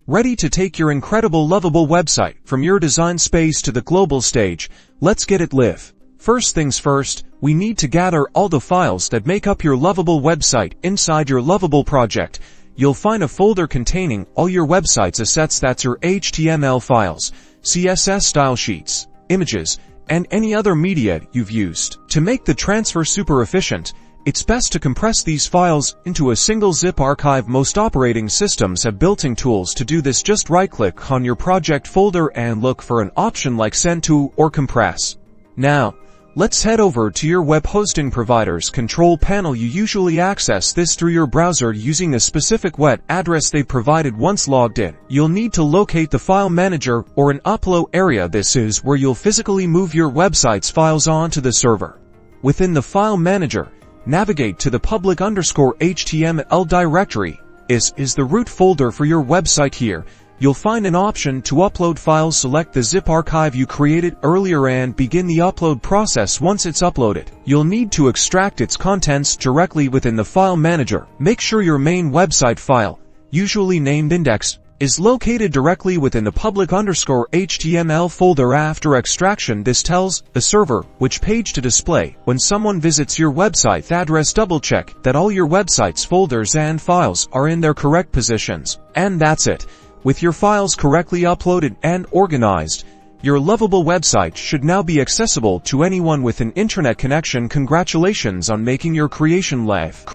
Ready to take your incredible Lovable website from your design space to the global stage? Let's get it live. First things first, we need to gather all the files that make up your Lovable website. Inside your Lovable project, you'll find a folder containing all your website's assets. That's your HTML files, CSS style sheets, images, and any other media you've used. To make the transfer super efficient, it's best to compress these files into a single zip archive. Most operating systems have built-in tools to do this. Just right-click on your project folder and look for an option like Send to or Compress. Now, let's head over to your web hosting provider's control panel. You usually access this through your browser using a specific web address they provided once logged in. You'll need to locate the file manager or an upload area. This is where you'll physically move your website's files onto the server. Within the file manager, navigate to the public_HTML directory. Is the root folder for your website. Here, you'll find an option to upload files. Select the zip archive you created earlier and begin the upload process. Once it's uploaded, you'll need to extract its contents directly within the file manager. Make sure your main website file, usually named index, is located directly within the public_HTML folder. After extraction, this tells the server which page to display when someone visits your website address. Double check that all your website's folders and files are in their correct positions. And that's it. With your files correctly uploaded and organized, your Lovable website should now be accessible to anyone with an internet connection. Congratulations on making your creation live.